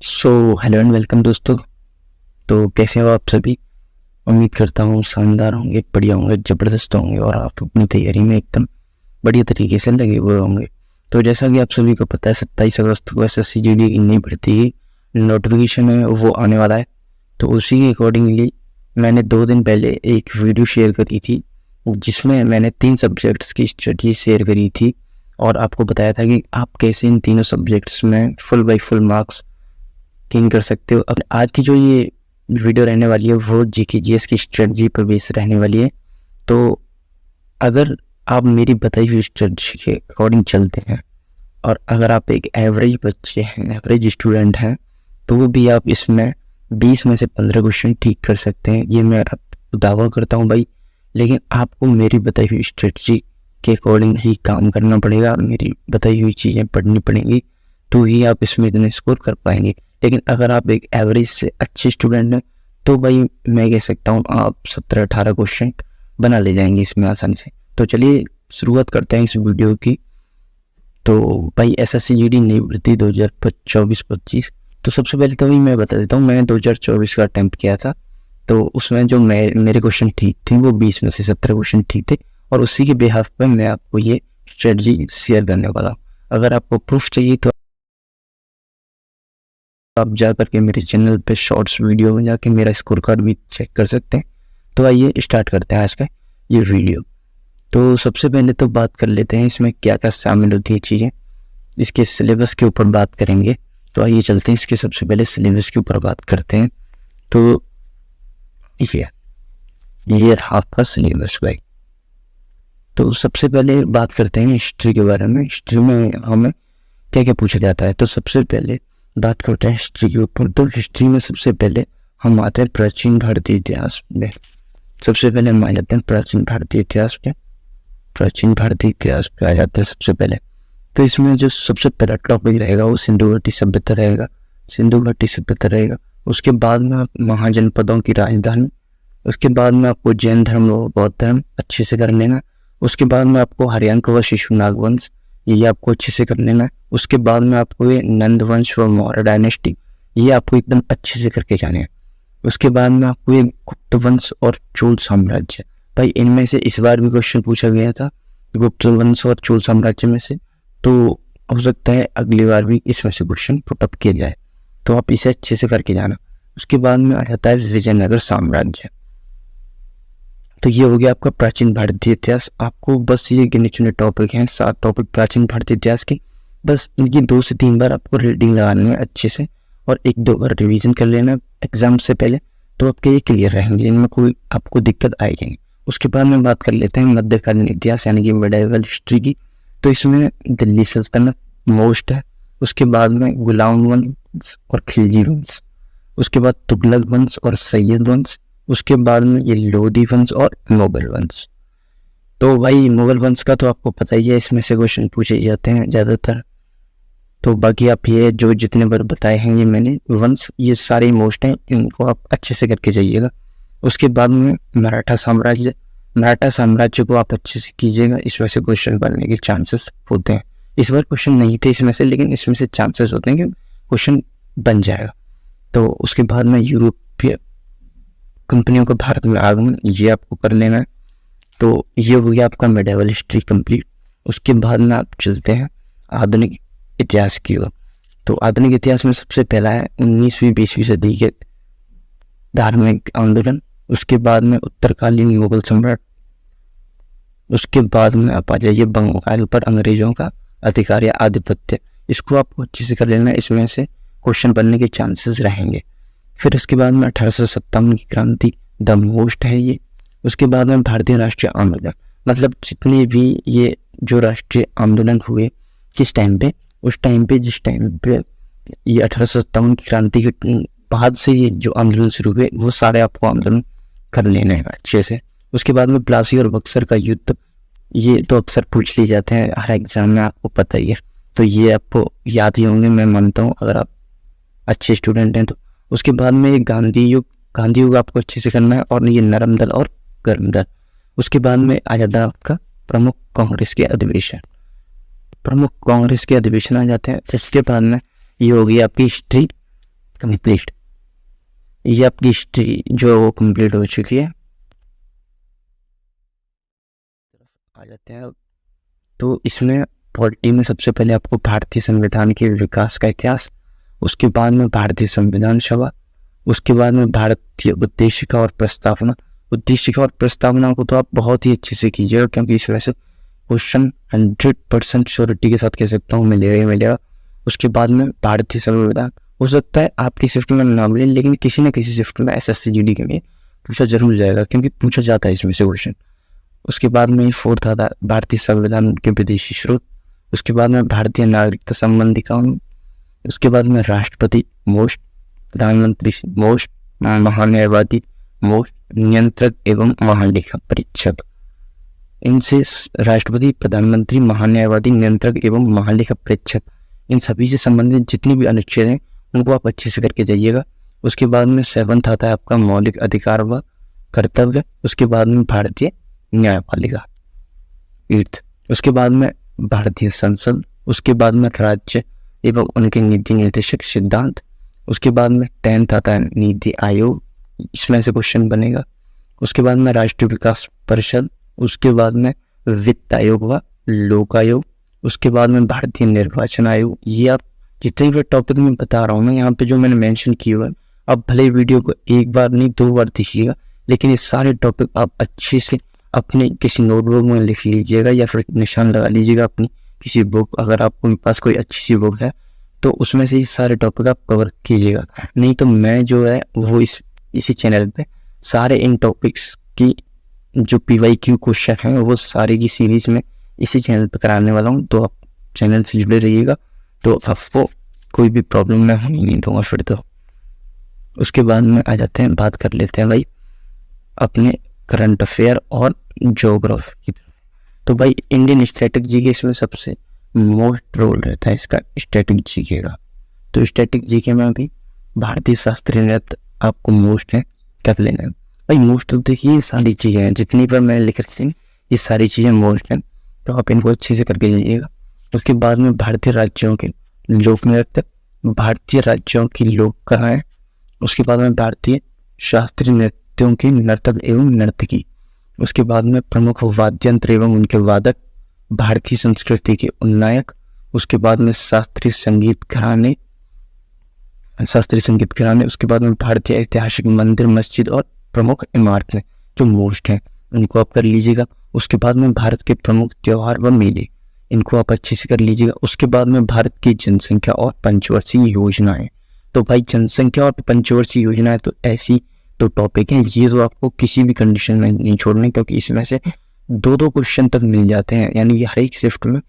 So hello and welcome दोस्तों। तो कैसे हो आप सभी। उम्मीद करता हूँ शानदार होंगे, बढ़िया होंगे, ज़बरदस्त होंगे और आप अपनी तैयारी में एकदम बढ़िया तरीके से लगे हुए होंगे। तो जैसा कि आप सभी को पता है 27 अगस्त को SSC-GD की नई भर्ती की नोटिफिकेशन है वो आने वाला है। तो उसी के अकॉर्डिंगली मैंने 2 दिन पहले एक वीडियो शेयर करी थी जिसमें मैंने 3 सब्जेक्ट्स की स्टडी शेयर करी थी और आपको बताया था कि आप कैसे इन तीनों सब्जेक्ट्स में full by full marks gain कर सकते हो। अब आज की जो ये वीडियो रहने वाली है वो जीके जीएस की स्ट्रेटजी पर बेस रहने वाली है। तो अगर आप मेरी बताई हुई स्ट्रेटजी के अकॉर्डिंग चलते हैं और अगर आप एक एवरेज बच्चे हैं, एवरेज स्टूडेंट हैं, तो वो भी आप इसमें 20 में से 15 क्वेश्चन ठीक कर सकते हैं। ये मैं दावा करता हूँ भाई, लेकिन आपको मेरी बताई हुई स्ट्रेटजी के अकॉर्डिंग ही काम करना पड़ेगा, मेरी बताई हुई चीज़ें पढ़नी पड़ेंगी, तो ही आप इसमें इतने स्कोर कर पाएंगे। लेकिन अगर आप एक एवरेज से अच्छे स्टूडेंट हैं तो भाई मैं कह सकता हूँ आप 17-18 क्वेश्चन बना ले जाएंगे इसमें आसानी से। तो चलिए शुरुआत करते हैं इस वीडियो की। तो भाई SSC-GD नई भर्ती 2024-25। तो सबसे पहले तो मैं बता देता हूँ, मैंने 2024 का अटैम्प्ट किया था। तो उसमें जो मेरे क्वेश्चन ठीक थे वो 20 में से 17 क्वेश्चन ठीक थे और उसी के बिहाफ पर मैं आपको ये स्ट्रेटजी शेयर करने वाला हूँ। अगर आपको प्रूफ चाहिए तो आप जा करके मेरे चैनल पे शॉर्ट्स वीडियो में जाके मेरा स्कोर कार्ड भी चेक कर सकते हैं। तो आइए स्टार्ट करते हैं आज का ये वीडियो। तो सबसे पहले तो बात कर लेते हैं इसमें क्या क्या शामिल होती है चीज़ें, इसके सिलेबस के ऊपर बात करेंगे। तो आइए चलते हैं इसके सबसे पहले सिलेबस के ऊपर बात करते हैं। तो ये आपका सिलेबस भाई। तो सबसे पहले बात करते हैं हिस्ट्री के बारे में। हिस्ट्री में हमें क्या क्या पूछा जाता है, तो सबसे पहले बात करते हैं हिस्ट्री के ऊपर। तो हिस्ट्री में सबसे पहले हम आते हैं प्राचीन भारतीय इतिहास में। सबसे पहले हम आ जाते हैं प्राचीन भारतीय इतिहास पे। प्राचीन भारतीय इतिहास पे आ जाते हैं सबसे पहले। तो इसमें जो सबसे पहला टॉपिक रहेगा वो सिंधु घाटी सभ्यता रहेगा। सिंधु घाटी सभ्यता रहेगा। उसके बाद में महाजनपदों की राजधानी। उसके बाद में आपको जैन धर्म और बौद्ध धर्म अच्छे से कर लेना। उसके बाद में आपको हरियांक व शिशुनाग वंश, ये आपको अच्छे से कर लेना है। उसके बाद में आपको ये नंद वंश व मौर्य डायनेस्टी, ये आपको एकदम अच्छे से करके जाने हैं। उसके बाद में आपको ये गुप्त वंश और चोल साम्राज्य, भाई इनमें से इस बार भी क्वेश्चन पूछा गया था गुप्त वंश और चोल साम्राज्य में से, तो हो सकता है अगली बार भी इसमें से क्वेश्चन पुटअप किया जाए, तो आप इसे अच्छे से करके जाना। उसके बाद में आ जाता है विजयनगर साम्राज्य। तो ये हो गया आपका प्राचीन भारतीय इतिहास। आपको बस ये गिने चुने टॉपिक हैं, 7 टॉपिक प्राचीन भारतीय इतिहास के। बस इनकी 2 से 3 बार आपको रीडिंग लगानी है अच्छे से और 1-2 बार रिवीजन कर लेना एग्जाम से पहले, तो आपके ये क्लियर रहेंगे, इनमें कोई आपको दिक्कत आएगी नहीं। उसके बाद में बात कर लेते हैं मध्यकालीन इतिहास यानी कि मिडाइवल हिस्ट्री की। तो इसमें दिल्ली सल्तनत मोस्ट है। उसके बाद में गुलाम वंश और खिलजी वंश। उसके बाद तुगलक वंश और सैयद वंश। उसके बाद में ये लोधी वंश और मुगल वंश। तो भाई मुगल वंश का तो आपको पता ही है, इसमें से क्वेश्चन पूछे जाते हैं ज़्यादातर। तो बाकी आप ये जो जितने बार बताए हैं ये मैंने वंश, ये सारे मोस्ट हैं, इनको आप अच्छे से करके जाइएगा। उसके बाद में मराठा साम्राज्य। मराठा साम्राज्य को आप अच्छे से कीजिएगा, इसमें से क्वेश्चन बनने के चांसेस होते हैं। इस बार क्वेश्चन नहीं थे इसमें से, लेकिन इसमें से चांसेस होते हैं कि क्वेश्चन बन जाएगा। तो उसके बाद में यूरोपीय कंपनियों का भारत में आगमन, ये आपको कर लेना है। तो ये हो गया आपका मिडाइवल हिस्ट्री कंप्लीट। उसके बाद में आप चलते हैं आधुनिक इतिहास की ओर। तो आधुनिक इतिहास में सबसे पहला है 19वीं-20वीं सदी के धार्मिक आंदोलन। उसके बाद में उत्तरकालीन मुगल सम्राट। उसके बाद में आप आ जाइए बंगाल पर अंग्रेजों का अधिकार या आधिपत्य, इसको आपको अच्छे से कर लेना है, इसमें से क्वेश्चन बनने के चांसेस रहेंगे। फिर उसके बाद में 1857 की क्रांति द मोस्ट है ये। उसके बाद में भारतीय राष्ट्रीय आंदोलन, मतलब जितने भी ये जो राष्ट्रीय आंदोलन हुए किस टाइम पे, उस टाइम पे जिस टाइम पे ये 1857 की क्रांति के बाद से ये जो आंदोलन शुरू हुए वो सारे आपको आंदोलन कर लेने हैं अच्छे से। उसके बाद में प्लासी और बक्सर का युद्ध, ये तो अक्सर पूछ लिए जाते हैं हर एग्जाम में, आपको पता ही है, तो ये आपको याद ही होंगे मैं मानता हूँ अगर आप अच्छे स्टूडेंट हैं तो। उसके बाद में ये गांधी युग आपको अच्छे से करना है, और ये नरम दल और गर्म दल। उसके बाद में आ जाता है आपका प्रमुख कांग्रेस के अधिवेशन। प्रमुख कांग्रेस के अधिवेशन आ जाते हैं। इसके बाद में ये हो गई आपकी हिस्ट्री कंप्लीट। ये आपकी हिस्ट्री जो है वो कंप्लीट हो चुकी है। आ जाते हैं अब। तो इसमें पॉलिटी में सबसे पहले आपको भारतीय संविधान के विकास का इतिहास, उसके बाद में भारतीय संविधान सभा, उसके बाद में भारतीय उद्देशिका और प्रस्तावना। उद्देशिका और प्रस्तावना को तो आप बहुत ही अच्छे से कीजिएगा, क्योंकि इस वजह से क्वेश्चन 100% श्योरिटी के साथ कह सकता हूँ मिलेगा ही मिलेगा। उसके बाद में भारतीय संविधान, हो सकता है आपकी शिफ्ट में ना मिले, लेकिन किसी न किसी शिफ्ट में SSC GD के लिए पूछा जरूर जाएगा, क्योंकि पूछा जाता है इसमें से क्वेश्चन। उसके बाद में 4th आता है भारतीय संविधान के विदेशी स्रोत। उसके बाद में भारतीय नागरिकता संबंधी कानून। उसके बाद में राष्ट्रपति मोस्ट, प्रधानमंत्री मोस्ट, महान्यायवादी मोस्ट, नियंत्रक एवं महालेखा परीक्षक। इनसे राष्ट्रपति, प्रधानमंत्री, महान्यायवादी, नियंत्रक एवं महालेखा परीक्षक, इन सभी से संबंधित जितनी भी अनुच्छेद हैं उनको आप अच्छे से करके जाइएगा। उसके बाद में 7th आता है आपका मौलिक अधिकार व कर्तव्य। उसके बाद में भारतीय न्यायपालिका 8th। उसके बाद में भारतीय संसद। उसके बाद में राज्य एवं उनके नीति निर्देशक सिद्धांत। उसके बाद में 10th आता है नीति आयोग, इसमें से क्वेश्चन बनेगा। उसके बाद में राष्ट्रीय विकास परिषद। उसके बाद में वित्त आयोग व लोक आयोग। उसके बाद में भारतीय निर्वाचन आयोग। ये आप जितने भी टॉपिक में बता रहा हूँ मैं यहाँ पे जो मैंने मेंशन किए हुए, आप भले वीडियो को एक बार नहीं 2 बार देखिएगा, लेकिन ये सारे टॉपिक आप अच्छे से अपने किसी नोटबुक में लिख लीजिएगा या फिर निशान लगा लीजिएगा अपनी किसी बुक, अगर आपके पास कोई अच्छी सी बुक है तो उसमें से ये सारे टॉपिक आप कवर कीजिएगा। नहीं तो मैं जो है वो इसी चैनल पे सारे इन टॉपिक्स की जो PYQ क्वेश्चन हैं वो सारे की सीरीज में इसी चैनल पे कराने वाला हूँ, तो आप चैनल से जुड़े रहिएगा, तो आपको कोई भी प्रॉब्लम मैं होने नहीं दूंगा फिर तो। उसके बाद में आ जाते हैं, बात कर लेते हैं भाई अपने करंट अफेयर और ज्योग्राफी की तरफ। तो भाई इंडियन स्टैटिक जीके इसमें सबसे मोस्ट रोल रहता है इसका स्टैटिक जीके का। तो स्टैटिक जीके में भी भारतीय शास्त्रीय नृत्य आपको मोस्ट है, कर लेना है भाई मोस्ट। तो देखिए ये सारी चीज़ें हैं जितनी पर मैंने लिख रखी हैं, ये सारी चीज़ें मोस्ट हैं, तो आप इनको अच्छे से करके जाइएगा। उसके बाद में भारतीय राज्यों के लोक नृत्य, भारतीय राज्यों की लोक कलाएं। उसके बाद में भारतीय शास्त्रीय नृत्यों के नर्तक एवं नर्तकी। उसके बाद में प्रमुख वाद्य यंत्र एवं उनके वादक, भारतीय संस्कृति के उन्नायक। उसके बाद में शास्त्रीय संगीत घराने। उसके बाद में भारतीय ऐतिहासिक मंदिर, मस्जिद और प्रमुख इमारतें जो मोस्ट हैं उनको आप कर लीजिएगा। उसके बाद में भारत के प्रमुख त्योहार व मेले, इनको आप अच्छे से कर लीजिएगा। उसके बाद में भारत की जनसंख्या और पंचवर्षीय योजनाएं। तो भाई जनसंख्या और पंचवर्षीय योजनाएं तो ऐसी 2 टॉपिक हैं, ये तो आपको किसी भी कंडीशन में नहीं छोड़ने, क्योंकि इसमें से 2 क्वेश्चन तक मिल जाते हैं, यानी कि हर एक शिफ्ट में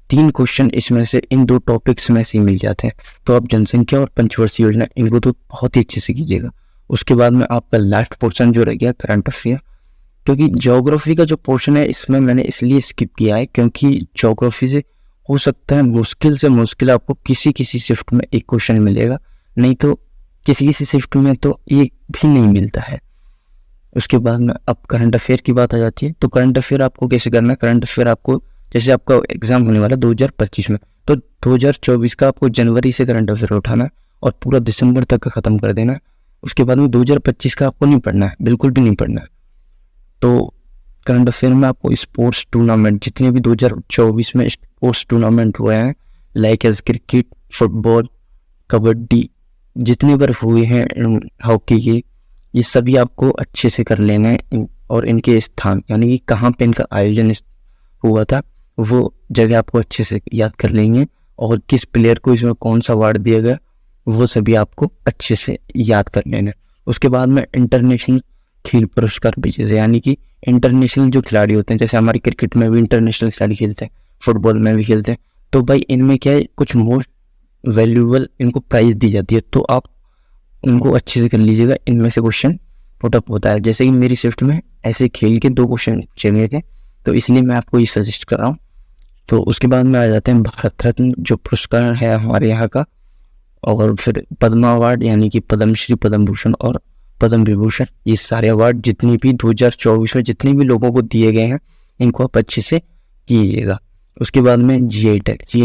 3 क्वेश्चन इसमें से इन 2 टॉपिक्स में से मिल जाते हैं। तो आप जनसंख्या और पंचवर्षीय योजना इनको तो बहुत ही अच्छे से कीजिएगा। उसके बाद में आपका लास्ट पोर्शन जो रह गया करंट अफेयर, क्योंकि ज्योग्राफी का जो पोर्शन है इसमें मैंने इसलिए स्किप किया है क्योंकि ज्योग्राफी से हो सकता है मुश्किल से मुश्किल आपको किसी शिफ्ट में 1 क्वेश्चन मिलेगा, नहीं तो किसी शिफ्ट में तो एक भी नहीं मिलता है। उसके बाद में अब करंट अफेयर की बात आ जाती है। तो करंट अफेयर आपको कैसे करना है, करंट अफेयर आपको जैसे आपका एग्जाम होने वाला 2025 में, तो 2024 का आपको जनवरी से करंट अफेयर उठाना है और पूरा दिसंबर तक का ख़त्म कर देना है। उसके बाद में 2025 का आपको नहीं पढ़ना है, बिल्कुल भी नहीं पढ़ना है। तो करंट अफेयर में आपको स्पोर्ट्स टूर्नामेंट जितने भी 2024 में स्पोर्ट्स टूर्नामेंट हुए हैं, like as cricket, football, kabaddi, जितने बार हुए हैं, हॉकी के, ये सभी आपको अच्छे से कर लेना है। और इनके स्थान यानी कि कहाँ पे इनका आयोजन हुआ था वो जगह आपको अच्छे से याद कर लेंगे, और किस प्लेयर को इसमें कौन सा अवार्ड दिया गया वो सभी आपको अच्छे से याद कर लेना है। उसके बाद में इंटरनेशनल खेल पुरस्कार विजेता, यानी कि इंटरनेशनल जो खिलाड़ी होते हैं, जैसे हमारे क्रिकेट में भी इंटरनेशनल खिलाड़ी खेलते हैं, फुटबॉल में भी खेलते हैं, तो भाई इनमें क्या है कुछ मोस्ट वैल्यूएबल इनको प्राइज दी जाती है, तो आप उनको अच्छे से कर लीजिएगा। इनमें से क्वेश्चन पुटअप होता है, जैसे कि मेरी शिफ्ट में ऐसे खेल के 2 क्वेश्चन चले थे, तो इसलिए मैं आपको ये सजेस्ट कर रहा हूँ। तो उसके बाद में आ जाते हैं भारत रत्न जो पुरस्कार है हमारे यहाँ का, और फिर पद्मा अवार्ड यानी कि पद्मश्री, पद्म भूषण और पद्म विभूषण, ये सारे अवार्ड जितने भी 2024 में जितने भी लोगों को दिए गए हैं इनको आप अच्छे से कीजिएगा। उसके बाद में GI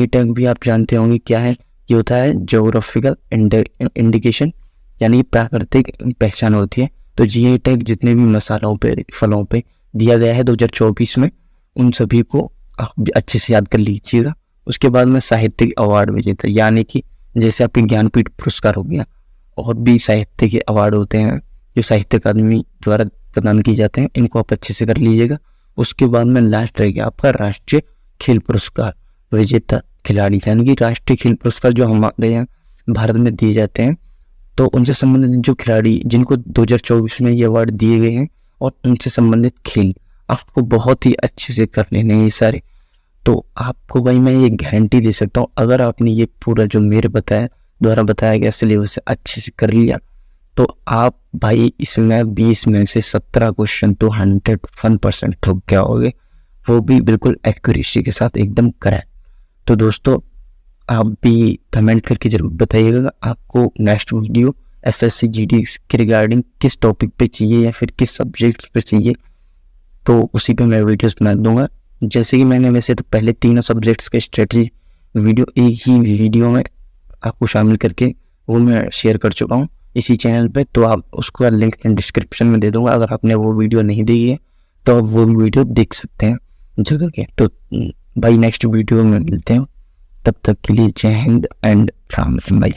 टैग भी आप जानते होंगे क्या है, ये होता है ज्योग्राफिकल इंडिकेशन, यानी प्राकृतिक पहचान होती है। तो जीआई टैग जितने भी मसालों पे, फलों पे दिया गया है 2024 में, उन सभी को आप अच्छे से याद कर लीजिएगा। उसके बाद में साहित्यिक अवार्ड विजेता, यानी कि जैसे आपके ज्ञानपीठ पुरस्कार हो गया, और भी साहित्य के अवार्ड होते हैं जो साहित्य अकादमी द्वारा प्रदान किए जाते हैं, इनको आप अच्छे से कर लीजिएगा। उसके बाद में लास्ट रहेगा आपका राष्ट्रीय खेल पुरस्कार विजेता खिलाड़ी, यानी कि राष्ट्रीय खेल पुरस्कार जो हमारे यहाँ भारत में दिए जाते हैं, तो उनसे संबंधित जो खिलाड़ी जिनको 2024 में ये अवार्ड दिए गए हैं और उनसे संबंधित खेल आपको बहुत ही अच्छे से कर लेने हैं ये सारे। तो आपको भाई मैं ये गारंटी दे सकता हूँ, अगर आपने ये पूरा जो मेरे द्वारा बताया गया सिलेबस से अच्छे से कर लिया, तो आप भाई इसमें 20 में से 17 क्वेश्चन तो 101% ठोक के आओगे, वो भी बिल्कुल एक्यूरेसी के साथ एकदम करेक्ट। तो दोस्तों आप भी कमेंट करके जरूर बताइएगा आपको नेक्स्ट वीडियो एसएससी जीडी के रिगार्डिंग किस टॉपिक पे चाहिए या फिर किस सब्जेक्ट्स पे चाहिए, तो उसी पे मैं वीडियोस बना दूंगा। जैसे कि मैंने वैसे तो पहले तीनों सब्जेक्ट्स के स्ट्रेटजी वीडियो एक ही वीडियो में आपको शामिल करके वो मैं शेयर कर चुका हूँ इसी चैनल पे, तो आप उसका लिंक डिस्क्रिप्शन में दे दूंगा। अगर आपने वो वीडियो नहीं देखी है तो आप वो वीडियो देख सकते हैं जगह के। तो भाई नेक्स्ट वीडियो में मिलते हैं, तब तक के लिए जय हिंद एंड राम राम भाई।